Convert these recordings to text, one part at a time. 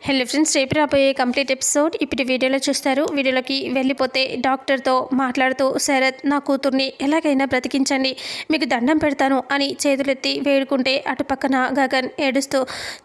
Hello friends, రేపు రాబోయే complete episode ఇప్పుడు వీడియోలో చూస్తారు. వీడియోలోకి వెళ్ళిపోతే డాక్టర్తో మాట్లాడుతూ శరత్ నా కూతుర్ని ఎలాగైనా బ్రతికించండి, మీకు దండం పెడతాను అని చేతులెత్తి వేడుకుంటే అటు పక్కన గగన్ ఏడుస్తూ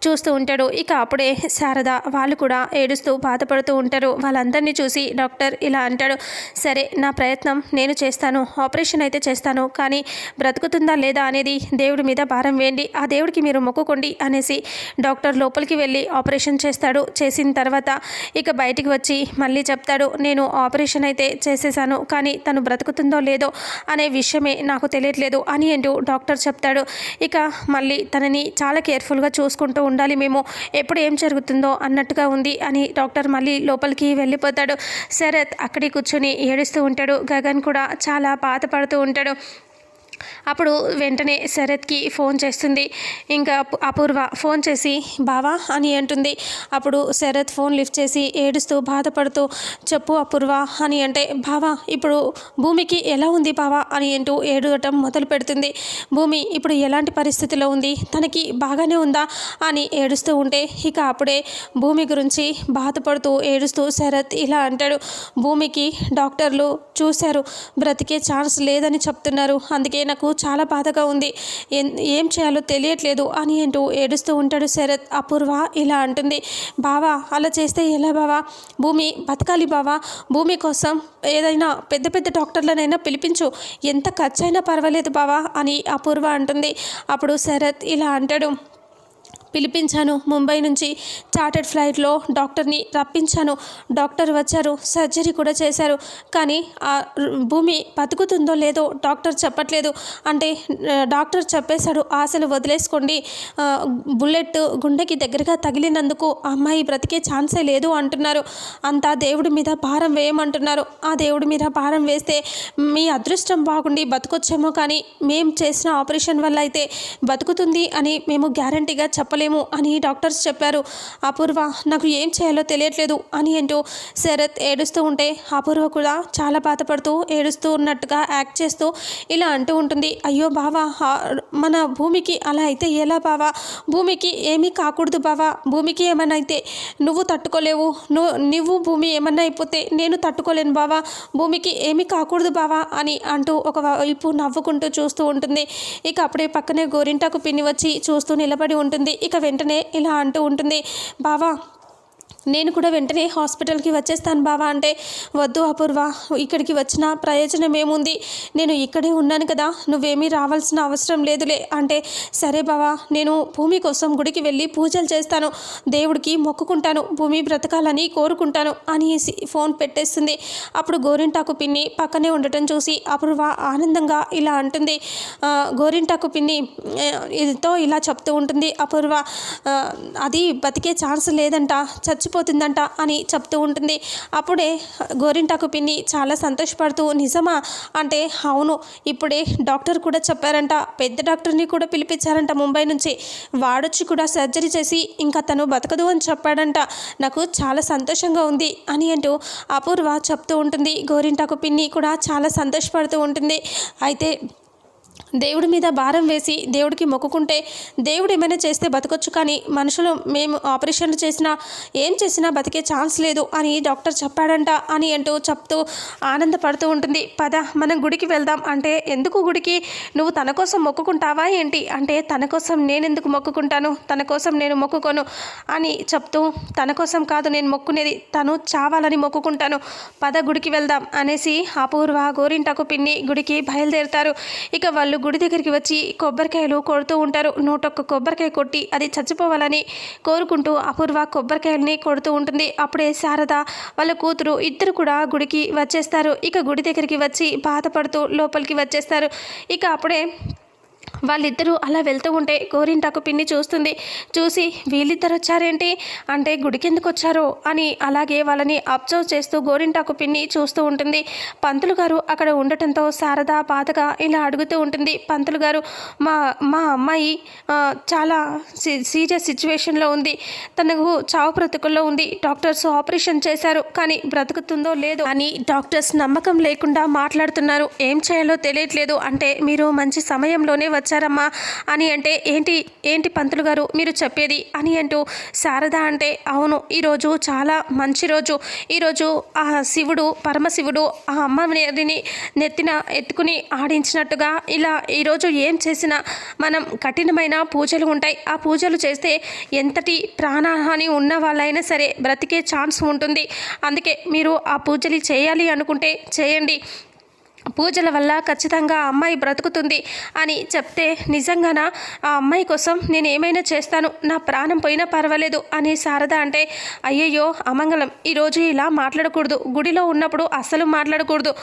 చూస్తూ ఉంటాడు. ఇక అప్పుడే శారద వాళ్ళు కూడా ఏడుస్తూ బాధపడుతూ ఉంటారు. వాళ్ళందరినీ చూసి డాక్టర్ ఇలా అంటాడు, సరే నా ప్రయత్నం నేను చేస్తాను, ఆపరేషన్ అయితే చేస్తాను, కానీ బ్రతుకుతుందా లేదా అనేది దేవుడి మీద భారం వేయండి, ఆ దేవుడికి మీరు మొక్కుకోండి అనేసి డాక్టర్ లోపలికి వెళ్ళి ఆపరేషన్ చేస్తాడు. చేసిన తర్వాత ఇక బయటికి వచ్చి మళ్ళీ చెప్తాడు, నేను ఆపరేషన్ అయితే చేసేసాను, కానీ తను బ్రతుకుతుందో లేదో అనే విషయమే నాకు తెలియట్లేదు అని అంటూ డాక్టర్ చెప్తాడు. ఇక మళ్ళీ తనని చాలా కేర్ఫుల్గా చూసుకుంటూ ఉండాలి, మేము ఎప్పుడు ఏం జరుగుతుందో అన్నట్టుగా ఉంది అని డాక్టర్ మళ్ళీ లోపలికి వెళ్ళిపోతాడు. శరత్ అక్కడి కూర్చొని ఏడుస్తూ ఉంటాడు. గగన్ కూడా చాలా బాధపడుతూ ఉంటాడు. అప్పుడు వెంటనే శరత్కి ఫోన్ చేస్తుంది. ఇంకా అపూర్వ ఫోన్ చేసి బావా అని అంటుంది. అప్పుడు శరత్ ఫోన్ లిఫ్ట్ చేసి ఏడుస్తూ బాధపడుతూ చెప్పు అపూర్వ అని అంటే, బావా ఇప్పుడు భూమికి ఎలా ఉంది బావా అని అంటూ ఏడవటం మొదలు పెడుతుంది. భూమి ఇప్పుడు ఎలాంటి పరిస్థితిలో ఉంది, తనకి బాగానే ఉందా అని ఏడుస్తూ ఉంటే ఇక అప్పుడే భూమి గురించి బాధపడుతూ ఏడుస్తూ శరత్ ఇలా అంటాడు, భూమికి డాక్టర్లు చూశారు, బ్రతికే ఛాన్స్ లేదని చెప్తున్నారు, అందుకే నాకు చాలా బాధగా ఉంది, ఏం చేయాలో తెలియట్లేదు అని అంటూ ఏడుస్తూ ఉంటాడు శరత్. అపూర్వ ఇలా అంటుంది, బావా అలా చేస్తే ఎలా బావా, భూమి బతకాలి బావా, భూమి కోసం ఏదైనా పెద్ద పెద్ద డాక్టర్లనైనా పిలిపించు, ఎంత ఖర్చు అయినా పర్వాలేదు బావా అని అపూర్వ అంటుంది. అప్పుడు శరత్ ఇలా అంటాడు, పిలిపించాను, ముంబై నుంచి చార్టెడ్ ఫ్లైట్లో డాక్టర్ని రప్పించాను, డాక్టర్ వచ్చారు, సర్జరీ కూడా చేశారు, కానీ ఆ భూమి బతుకుతుందో లేదో డాక్టర్ చెప్పట్లేదు అంటే డాక్టర్ చెప్పేశాడు ఆశలు వదిలేసుకోండి, బుల్లెట్ గుండెకి దగ్గరగా తగిలినందుకు ఆ అమ్మాయి బ్రతికే ఛాన్సే లేదు అంటున్నారు, అంతా దేవుడి మీద భారం వేయమంటున్నారు, ఆ దేవుడి మీద భారం వేస్తే మీ అదృష్టం బాగుండి బతుకొచ్చేమో, కానీ మేము చేసిన ఆపరేషన్ వల్ల అయితే బతుకుతుంది అని మేము గ్యారంటీగా చెప్పలేము అని డాక్టర్స్ చెప్పారు. అపూర్వ నాకు ఏం చేయాలో తెలియట్లేదు అని అంటూ శరత్ ఏడుస్తూ ఉంటే అపూర్వ కూడా చాలా బాధపడుతూ ఏడుస్తూ ఉన్నట్టుగా యాక్ట్ చేస్తూ ఇలా అంటూ ఉంటుంది, అయ్యో బావా మన భూమికి అలా అయితే ఎలా బావా, భూమికి ఏమీ కాకూడదు బావా, భూమికి ఏమన్నా అయితే నువ్వు తట్టుకోలేవు, నువ్వు భూమి ఏమన్నా అయిపోతే నేను తట్టుకోలేను బావా, భూమికి ఏమీ కాకూడదు బావా అని అంటూ ఒకవైపు నవ్వుకుంటూ చూస్తూ ఉంటుంది. ఇక అప్పుడే పక్కనే గోరింటాకు పిన్ని వచ్చి చూస్తూ నిలబడి ఉంటుంది. ఇక వెంటనే ఇలా అంటూ ఉంటుంది, బావా నేను కూడా వెంటనే హాస్పిటల్కి వచ్చేస్తాను బావా అంటే, వద్దు అపూర్వ, ఇక్కడికి వచ్చిన ప్రయోజనం ఏముంది, నేను ఇక్కడే ఉన్నాను కదా, నువ్వేమీ రావాల్సిన అవసరం లేదులే అంటే, సరే బావా నేను భూమి కోసం గుడికి వెళ్ళి పూజలు చేస్తాను, దేవుడికి మొక్కుకుంటాను, భూమి బ్రతకాలని కోరుకుంటాను అనేసి ఫోన్ పెట్టేస్తుంది. అప్పుడు గోరింటాకు పిన్ని పక్కనే ఉండటం చూసి అపూర్వ ఆనందంగా ఇలా అంటుంది, గోరింటాకు పిన్ని ఇదితో ఇలా చెప్తూ ఉంటుంది, అపూర్వ అది బతికే ఛాన్స్ లేదంట, చచ్చిపోతుందంట అని చెప్తూ ఉంటుంది. అప్పుడే గోరింటాకు పిన్ని చాలా సంతోషపడుతూ, నిజమా అంటే, అవును ఇప్పుడే డాక్టర్ కూడా చెప్పారంట, పెద్ద డాక్టర్ని కూడా పిలిపించారంట ముంబై నుంచి, వాడొచ్చి కూడా సర్జరీ చేసి ఇంకా తను బతకదు అని చెప్పాడంట, నాకు చాలా సంతోషంగా ఉంది అని అంటూ అపూర్వ చెప్తూ ఉంటుంది. గోరింటాకు పిన్ని కూడా చాలా సంతోషపడుతూ ఉంటుంది. అయితే దేవుడి మీద భారం వేసి దేవుడికి మొక్కుకుంటే దేవుడు ఏమైనా చేస్తే బతకొచ్చు, కానీ మనుషులు మేము ఆపరేషన్లు చేసినా ఏం చేసినా బతికే ఛాన్స్ లేదు అని డాక్టర్ చెప్పాడంట అని అంటూ చెప్తూ ఆనందపడుతూ ఉంటుంది. పద మనం గుడికి వెళ్దాం అంటే, ఎందుకు గుడికి, నువ్వు తన కోసం మొక్కుకుంటావా ఏంటి అంటే, తన కోసం నేను ఎందుకు మొక్కుకుంటాను, తన కోసం నేను మొక్కుకోను అని చెప్తూ, తన కోసం కాదు నేను మొక్కునేది, తను చావాలని మొక్కుకుంటాను, పద గుడికి వెళ్దాం అనేసి అపూర్వ గోరింటాకు పిన్ని గుడికి బయలుదేరుతారు. ఇక వాళ్ళు గుడి దగ్గరికి వచ్చి కొబ్బరికాయలు కొడుతూ ఉంటారు. 101 కొబ్బరికాయ కొట్టి అది చచ్చిపోవాలని కోరుకుంటూ అపూర్వ కొబ్బరికాయలని కొడుతూ ఉంటుంది. అప్పుడే శారద వాళ్ళ కూతురు ఇద్దరు కూడా గుడికి వచ్చేస్తారు. ఇక గుడి దగ్గరికి వచ్చి బాధపడుతూ లోపలికి వచ్చేస్తారు. ఇక అప్పుడే వాళ్ళిద్దరూ అలా వెళ్తూ ఉంటే గోరింటాకు పిన్ని చూస్తుంది. చూసి వీళ్ళిద్దరు వచ్చారేంటి అంటే, గుడికి ఎందుకు వచ్చారో అని అలాగే వాళ్ళని అబ్జర్వ్ చేస్తూ గోరింటాకు పిన్ని చూస్తూ ఉంటుంది. పంతులు గారు అక్కడ ఉండటంతో శారద బాధగా ఇలా అడుగుతూ ఉంటుంది, పంతులు గారు మా అమ్మాయి చాలా సీరియస్ సిచ్యువేషన్లో ఉంది, తనకు చావు బ్రతుకుల్లో ఉంది, డాక్టర్స్ ఆపరేషన్ చేశారు, కానీ బ్రతుకుతుందో లేదో అని డాక్టర్స్ నమ్మకం లేకుండా మాట్లాడుతున్నారు, ఏం చేయాలో తెలియట్లేదు అంటే, మీరు మంచి సమయంలోనే వచ్చారు, వచ్చారమ్మా అని అంటే, ఏంటి ఏంటి పంతులు గారు మీరు చెప్పేది అని అంటూ శారద అంటే, అవును ఈరోజు చాలా మంచి రోజు. ఈరోజు ఆ శివుడు పరమశివుడు ఆ అమ్మవారిని నెత్తిన ఎత్తుకుని ఆడించినట్టుగా ఇలా ఈరోజు ఏం చేసినా మనం కఠినమైన పూజలు ఉంటాయి. ఆ పూజలు చేస్తే ఎంతటి ప్రాణహాని ఉన్న వాళ్ళైనా సరే బ్రతికే ఛాన్స్ ఉంటుంది. అందుకే మీరు ఆ పూజలు చేయాలి అనుకుంటే చేయండి. పూజల వల్ల ఖచ్చితంగా ఆ అమ్మాయి బ్రతుకుతుంది అని చెప్తే, నిజంగానా ఆ అమ్మాయి కోసం నేను ఏమైనా చేస్తాను, నా ప్రాణం పోయినా పర్వాలేదు అని శారద అంటే, అయ్యయ్యో అమంగళం, ఈరోజు ఇలా మాట్లాడకూడదు, గుడిలో ఉన్నప్పుడు అస్సలు మాట్లాడకూడదు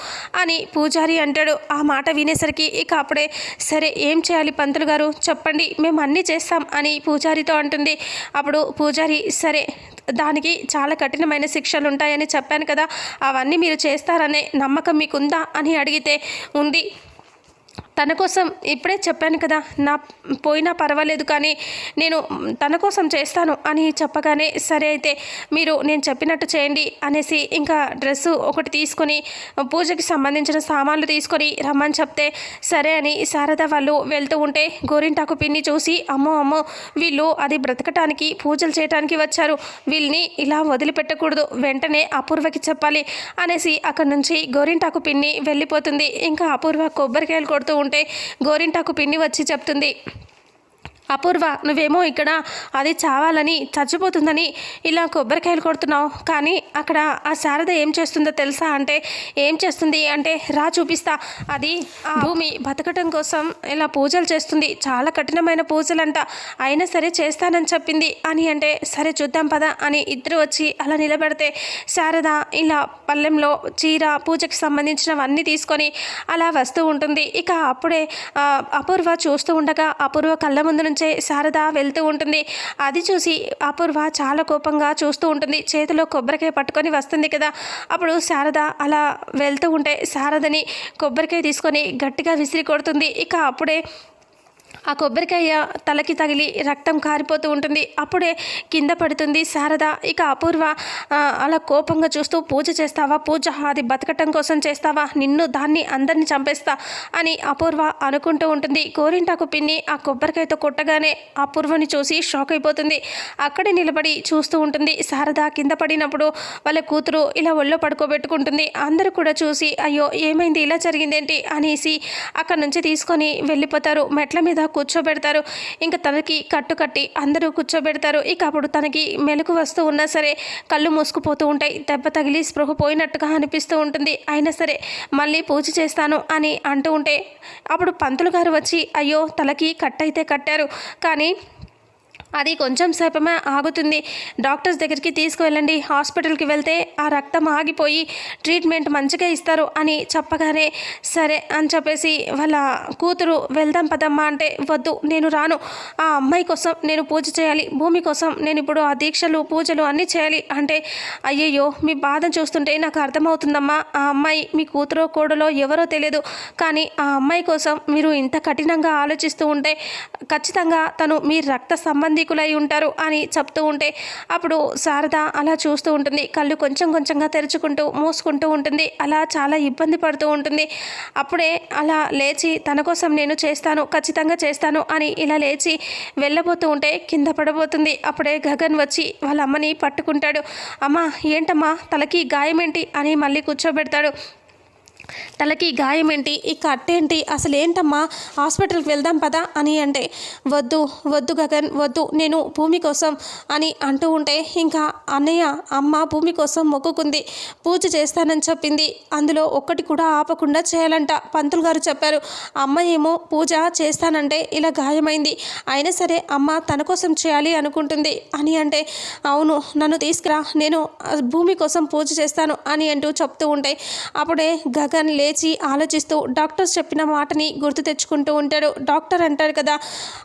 అని పూజారి అంటాడు. ఆ మాట వినేసరికి ఇక అప్పుడే, సరే ఏం చేయాలి పంతులు గారు చెప్పండి, మేము అన్నీ చేస్తాం అని పూజారితో అంటుంది. అప్పుడు పూజారి, సరే దానికి చాలా కఠినమైన శిక్షలు ఉంటాయని చెప్పాను కదా, అవన్నీ మీరు చేస్తారనే నమ్మకం మీకుందా అని అడిగితే, ఉంది, తన కోసం ఇప్పుడే చెప్పాను కదా, నా పోయినా పర్వాలేదు కానీ నేను తన కోసం చేస్తాను అని చెప్పగానే, సరే అయితే మీరు నేను చెప్పినట్టు చేయండి అనేసి ఇంకా డ్రెస్సు ఒకటి తీసుకొని పూజకి సంబంధించిన సామాన్లు తీసుకొని రమ్మని చెప్తే, సరే అని శారద వాళ్ళు వెళ్తూ ఉంటే గోరింటాకు పిన్ని చూసి, అమ్మో అమ్మో వీళ్ళు అది బ్రతకటానికి పూజలు చేయడానికి వచ్చారు, వీళ్ళని ఇలా వదిలిపెట్టకూడదు, వెంటనే అపూర్వకి చెప్పాలి అనేసి అక్కడి నుంచి గోరింటాకు పిన్ని వెళ్ళిపోతుంది. ఇంకా అపూర్వ కొబ్బరికాయలు కొడుతూ ఉంటే గోరింటాకు పిన్ని వచ్చి చెప్తుంది, అపూర్వ నువ్వేమో ఇక్కడ అది చావాలని చచ్చిపోతుందని ఇలా కొబ్బరికాయలు కొడుతున్నావు, కానీ అక్కడ ఆ శారద ఏం చేస్తుందో తెలుసా అంటే, ఏం చేస్తుంది అంటే, రా చూపిస్తా, అది ఆ భూమి బతకటం కోసం ఇలా పూజలు చేస్తుంది, చాలా కఠినమైన పూజలంట, అయినా సరే చేస్తానని చెప్పింది అని అంటే, సరే చూద్దాం పద అని ఇద్దరు వచ్చి అలా నిలబెడితే శారద ఇలా పళ్ళెంలో చీర పూజకి సంబంధించినవన్నీ తీసుకొని అలా వస్తూ ఉంటుంది. ఇక అప్పుడే అపూర్వ చూస్తూ ఉండగా అపూర్వ కళ్ళ ముందు నుంచి శారద వెళ్తూ ఉంటుంది. అది చూసి అపూర్వ చాలా కోపంగా చూస్తూ ఉంటుంది. చేతిలో కొబ్బరికాయ పట్టుకొని వస్తుంది కదా, అప్పుడు శారద అలా వెళ్తూ ఉంటే శారదని కొబ్బరికాయ తీసుకొని గట్టిగా విసిరి కొడుతుంది. ఇక అప్పుడే ఆ కొబ్బరికాయ తలకి తగిలి రక్తం కారిపోతూ ఉంటుంది. అప్పుడే కింద పడుతుంది శారద. ఇక అపూర్వ అలా కోపంగా చూస్తూ, పూజ చేస్తావా, పూజ అది బతకటం కోసం చేస్తావా, నిన్ను దాన్ని అందరిని చంపేస్తా అని అపూర్వ అనుకుంటూ ఉంటుంది. గోరింటాకు పిన్ని ఆ కొబ్బరికాయతో కొట్టగానే అపూర్వని చూసి షాక్ అయిపోతుంది. అక్కడే నిలబడి చూస్తూ ఉంటుంది. శారద కింద పడినప్పుడు వాళ్ళ కూతురు ఇలా ఒళ్ళో పడుకోబెట్టుకుంటుంది. అందరూ కూడా చూసి, అయ్యో ఏమైంది, ఇలా జరిగిందేంటి అనేసి అక్కడి నుంచి తీసుకొని వెళ్ళిపోతారు. మెట్ల మీద కూర్చోబెడతారు. ఇంకా తనకి కట్టు కట్టి అందరూ కూర్చోబెడతారు. ఇక అప్పుడు తనకి మెలకు వస్తూ ఉన్నా సరే కళ్ళు మూసుకుపోతూ ఉంటాయి. దెబ్బ తగిలి స్పృహ పోయినట్టుగా అనిపిస్తూ ఉంటుంది. అయినా సరే మళ్ళీ పూజ చేస్తాను అని అంటూ ఉంటే అప్పుడు పంతులు గారు వచ్చి, అయ్యో తలకి కట్టయితే కట్టారు కానీ అది కొంచెం సేపమే ఆగుతుంది, డాక్టర్స్ దగ్గరికి తీసుకువెళ్ళండి, హాస్పిటల్కి వెళ్తే ఆ రక్తం ఆగిపోయి ట్రీట్మెంట్ మంచిగా ఇస్తారు అని చెప్పగానే, సరే అని చెప్పేసి వాళ్ళ కూతురు వెళ్దాం పదమ్మా అంటే, వద్దు నేను రాను, ఆ అమ్మాయి కోసం నేను పూజ చేయాలి, భూమి కోసం నేను ఇప్పుడు ఆ దీక్షలు పూజలు అన్నీ చేయాలి అంటే, అయ్యయ్యో మీ బాధ చూస్తుంటే నాకు అర్థమవుతుందమ్మా, ఆ అమ్మాయి మీ కూతురో కోడలో ఎవరో తెలియదు, కానీ ఆ అమ్మాయి కోసం మీరు ఇంత కఠినంగా ఆలోచిస్తూ ఉంటే ఖచ్చితంగా తను మీ రక్త సంబంధికులై ఉంటారు అని చెప్తూ ఉంటే అప్పుడు శారద అలా చూస్తూ ఉంటుంది. కళ్ళు కొంచెం కొంచెంగా తెరుచుకుంటూ మూసుకుంటూ ఉంటుంది. అలా చాలా ఇబ్బంది పడుతూ ఉంటుంది. అప్పుడే అలా లేచి తన కోసం నేను చేస్తాను, ఖచ్చితంగా చేస్తాను అని ఇలా లేచి వెళ్ళబోతూ ఉంటే కింద పడబోతుంది. అప్పుడే గగన్ వచ్చి వాళ్ళ అమ్మని పట్టుకుంటాడు. అమ్మ ఏంటమ్మా తలకి గాయం ఏంటి అని మళ్ళీ కూర్చోబెడతాడు. తలకి గాయం ఏంటి, ఈ కట్టేంటి, అసలు ఏంటమ్మా హాస్పిటల్కి వెళ్దాం పదా అని అంటే, వద్దు వద్దు గగన్ వద్దు, నేను భూమి కోసం అని అంటూ ఉంటే ఇంకా అన్నయ్య అమ్మ భూమి కోసం మొక్కుకుంది, పూజ చేస్తానని చెప్పింది, అందులో ఒక్కటి కూడా ఆపకుండా చేయాలంట పంతులు గారు చెప్పారు, అమ్మ ఏమో పూజ చేస్తానంటే ఇలా గాయమైంది, అయినా సరే అమ్మ తన కోసం చేయాలి అనుకుంటుంది అని అంటే, అవును నన్ను తీసుకురా నేను భూమి కోసం పూజ చేస్తాను అని అంటూ చెప్తూ ఉంటే అప్పుడే గగన్ లేచి ఆలోచిస్తూ డాక్టర్స్ చెప్పిన మాటని గుర్తు తెచ్చుకుంటూ ఉంటాడు. డాక్టర్ అంటారు కదా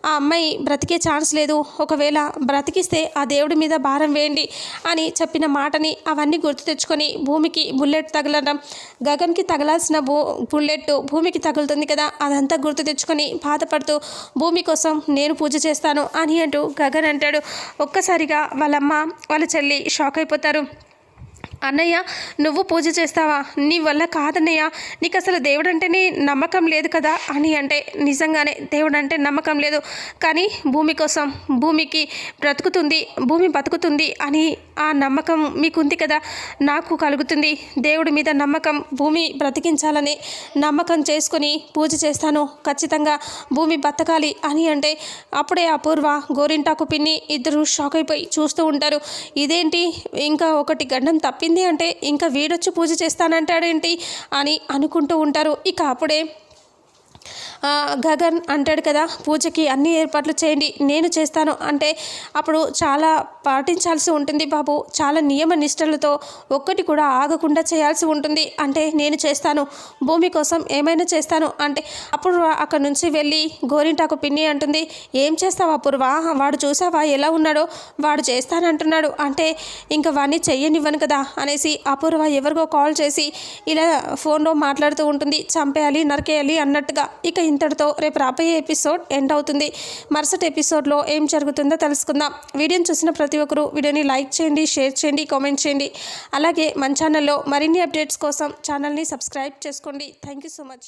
ఆ అమ్మాయి బ్రతికే ఛాన్స్ లేదు, ఒకవేళ బ్రతికిస్తే ఆ దేవుడి మీద భారం వేయండి అని చెప్పిన మాటని అవన్నీ గుర్తు తెచ్చుకొని భూమికి బుల్లెట్ తగలడం, గగన్కి తగలాల్సిన బుల్లెట్ భూమికి తగులుతుంది కదా, అదంతా గుర్తు తెచ్చుకొని బాధపడుతూ భూమి కోసం నేను పూజ చేస్తాను అని అంటూ గగన్ అంటాడు. ఒక్కసారిగా వాళ్ళమ్మ వాళ్ళ చెల్లి షాక్ అయిపోతారు. అన్నయ్య నువ్వు పూజ చేస్తావా, నీ వల్ల కాదన్నయ్య, నీకు అసలు దేవుడు అంటేనే నమ్మకం లేదు కదా అని అంటే, నిజంగానే దేవుడు అంటే నమ్మకం లేదు, కానీ భూమి కోసం, భూమికి బ్రతుకుతుంది, భూమి బతుకుతుంది అని ఆ నమ్మకం మీకుంది కదా, నాకు కలుగుతుంది దేవుడి మీద నమ్మకం, భూమి బ్రతికించాలని నమ్మకం చేసుకొని పూజ చేస్తాను, ఖచ్చితంగా భూమి బతకాలి అని అంటే, అప్పుడే అపూర్వ గోరింటాకు పిన్ని ఇద్దరు షాక్ అయిపోయి చూస్తూ ఉంటారు. ఇదేంటి ఇంకా ఒకటి గండం తప్పింది అంటే ఇంకా వీడొచ్చి పూజ చేస్తానంటాడేంటి అని అనుకుంటూ ఉంటారు. ఇక అప్పుడే గగన్ అంటాడు కదా, పూజకి అన్ని ఏర్పాట్లు చేయండి, నేను చేస్తాను అంటే, అప్పుడు చాలా పాటించాల్సి ఉంటుంది బాబు, చాలా నియమ నిష్టలతో ఒక్కటి కూడా ఆగకుండా చేయాల్సి ఉంటుంది అంటే, నేను చేస్తాను, భూమి కోసం ఏమైనా చేస్తాను అంటే, అప్పుడు అక్కడ నుంచి వెళ్ళి గోరింటాకు పిన్ని అంటుంది, ఏం చేస్తావు అపూర్వ, వాడు చూసావా ఎలా ఉన్నాడో, వాడు చేస్తానంటున్నాడు అంటే ఇంకా వాడిని చెయ్యనివ్వను కదా అనేసి అపూర్వ ఎవరికో కాల్ చేసి ఇలా ఫోన్లో మాట్లాడుతూ ఉంటుంది, చంపేయాలి నరికేయాలి అన్నట్టుగా. ఇక ఇంతటితో రేపు రాబోయే ఎపిసోడ్ ఎండ్ అవుతుంది. మరుసటి ఎపిసోడ్లో ఏం జరుగుతుందో తెలుసుకుందాం. వీడియోని చూసిన ప్రతి ఒక్కరూ వీడియోని లైక్ చేయండి, షేర్ చేయండి, కామెంట్ చేయండి. అలాగే మన ఛానల్లో మరిన్ని అప్డేట్స్ కోసం ఛానల్ని సబ్స్క్రైబ్ చేసుకోండి. Thank you so much.